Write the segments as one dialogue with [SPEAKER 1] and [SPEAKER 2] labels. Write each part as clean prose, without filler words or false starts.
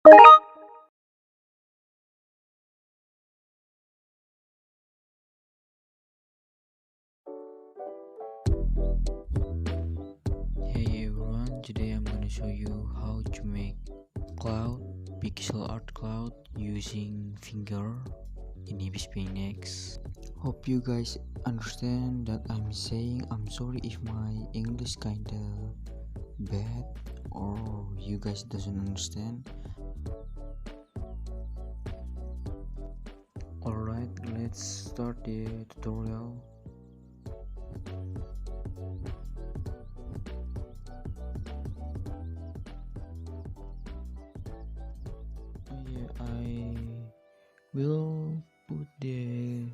[SPEAKER 1] Hey everyone, today I'm gonna show you how to make cloud, pixel art cloud using finger in ibispaintx. Hope you guys understand that I'm saying. I'm sorry if my English kinda bad or you guys doesn't understand. Alright, let's start the tutorial. Yeah, I will put the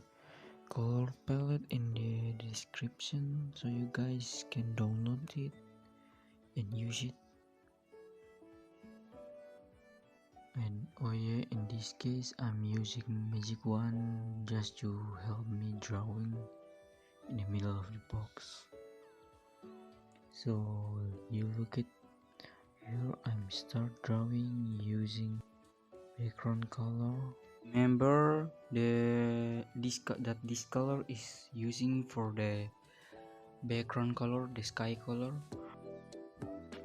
[SPEAKER 1] color palette in the description so you guys can download it and use it. And oh yeah, in this case I'm using magic wand just to help me drawing in the middle of the box. So you look at here, I'm start drawing using background color. Remember that this color is using for the background color, the sky color.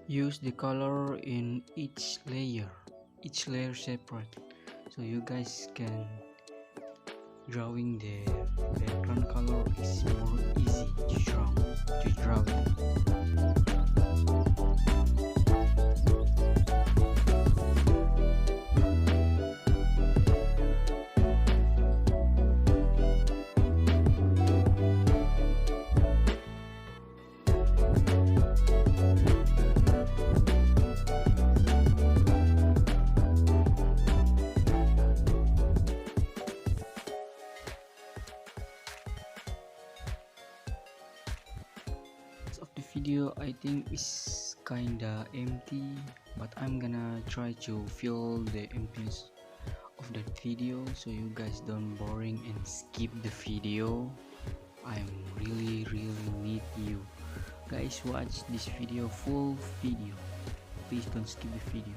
[SPEAKER 1] Use the color in each layer separate, so you guys can drawing the background color is more easy to draw it. Of the video I think is kinda empty, but I'm gonna try to fill the emptiness of that video so you guys don't boring and skip the video. I'm really need you guys watch this video, full video. Please don't skip the video.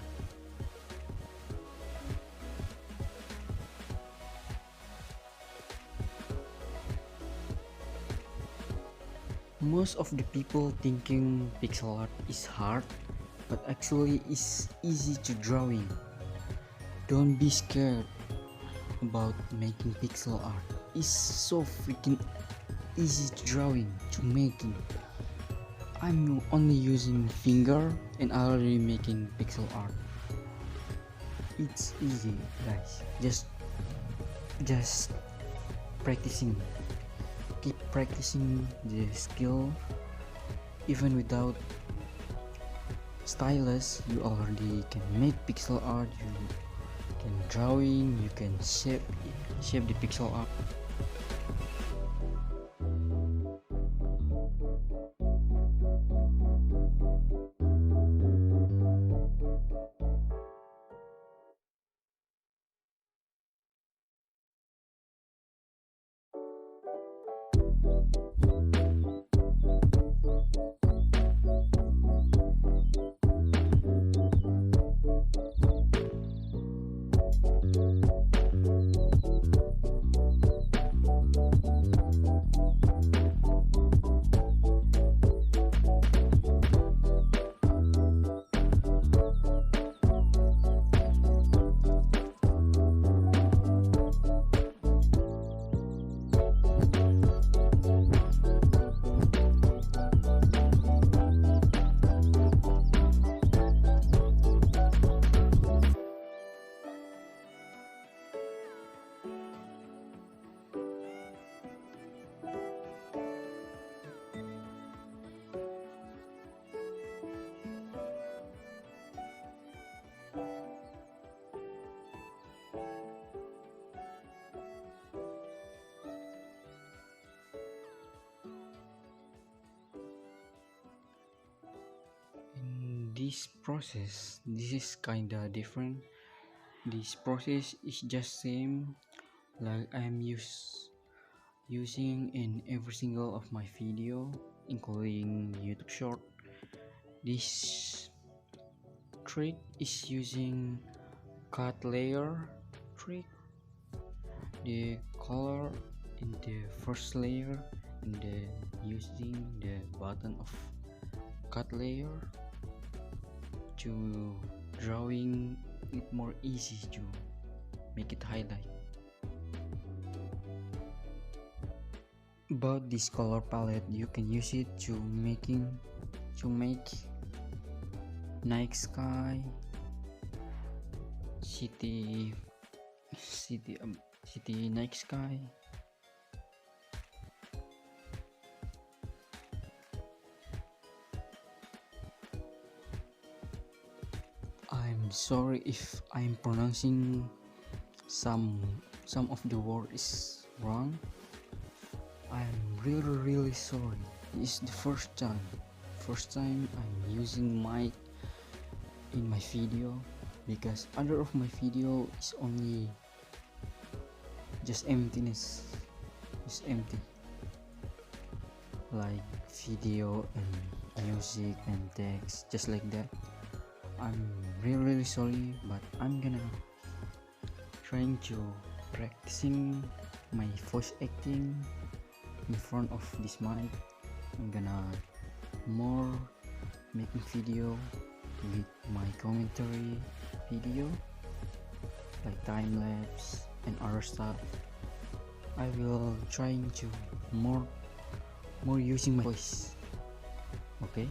[SPEAKER 1] Most of the people thinking pixel art is hard, but actually it's easy to drawing. Don't be scared about making pixel art. It's so freaking easy to drawing, to making. I'm only using finger and already making pixel art. It's easy guys, just practicing. Keep practicing the skill. Even without stylus you already can make pixel art. You can drawing, you can shape the pixel art. This is kinda different. This process is just same like I'm using in every single of my video, including YouTube short. This trick is using cut layer trick. The color in the first layer and then using the button of cut layer to drawing it more easy to make it highlight. About this color palette, you can use it to make night sky, city night sky. I'm sorry if I'm pronouncing some of the word is wrong. I'm really sorry. This is the first time I'm using mic in my video, because other of my video is only just emptiness, just empty, like video and music and text, just like that. I'm really sorry, but I'm gonna trying to practicing my voice acting in front of this mic. I'm gonna more making video with my commentary video like time lapse and other stuff. I will trying to more using my voice. Okay.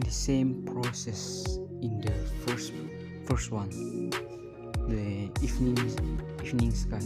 [SPEAKER 1] the same process in the first one, the evening sky.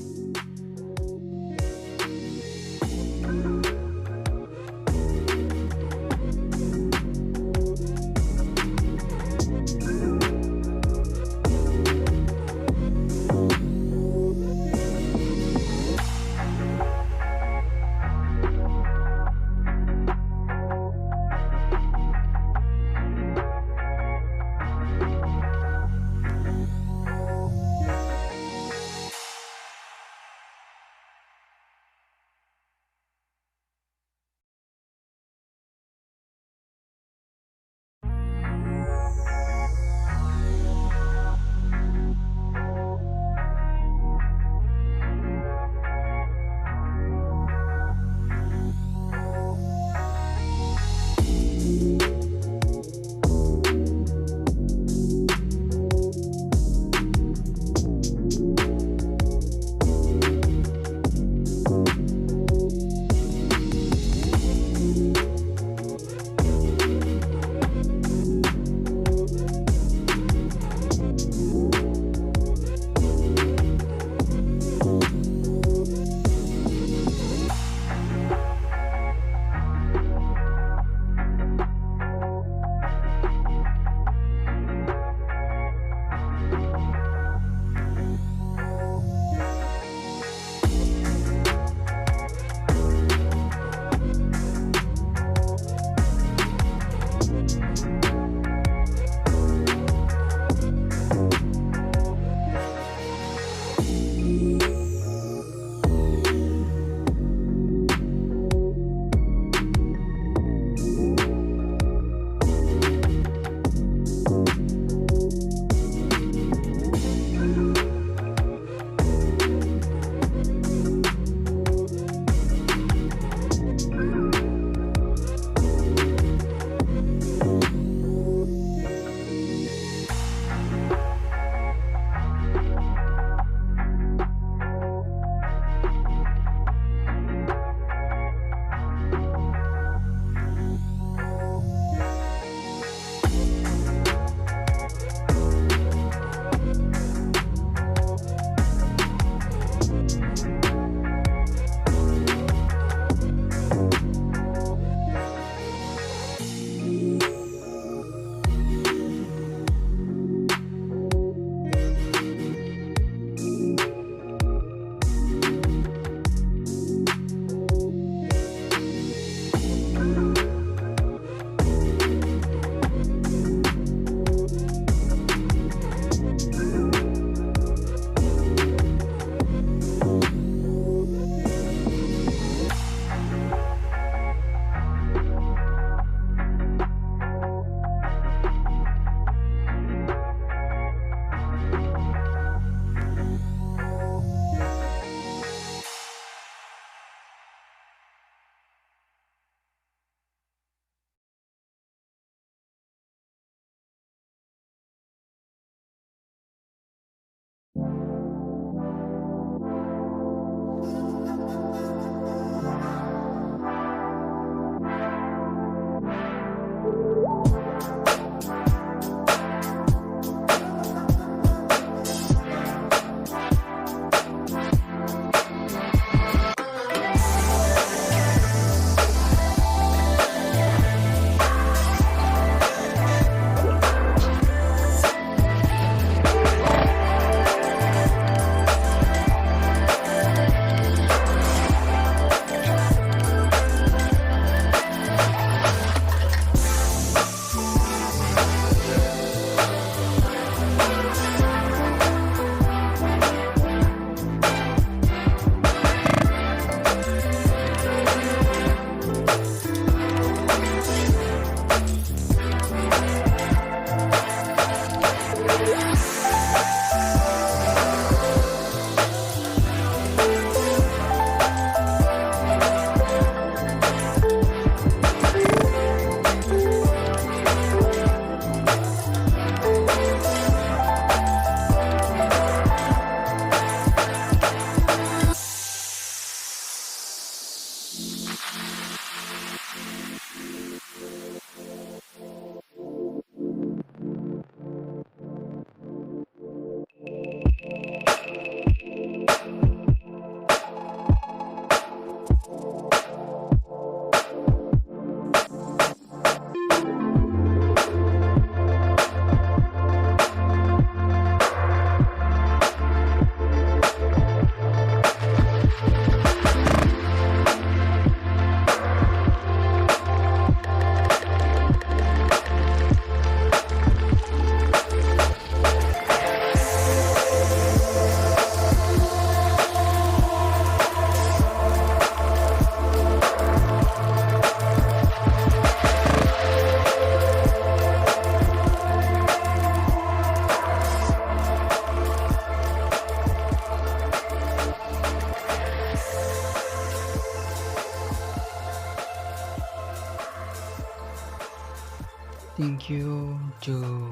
[SPEAKER 1] to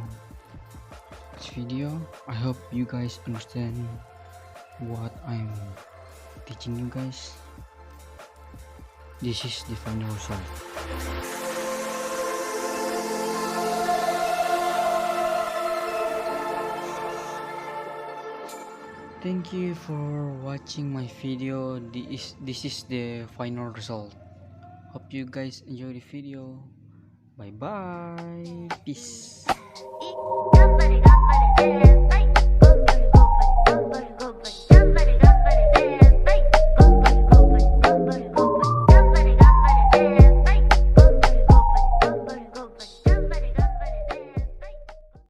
[SPEAKER 1] this video. I hope you guys understand what I'm teaching you guys. This is the final result. Thank you for watching my video. This is the final result. Hope you guys enjoy the video. Bye bye. Peace.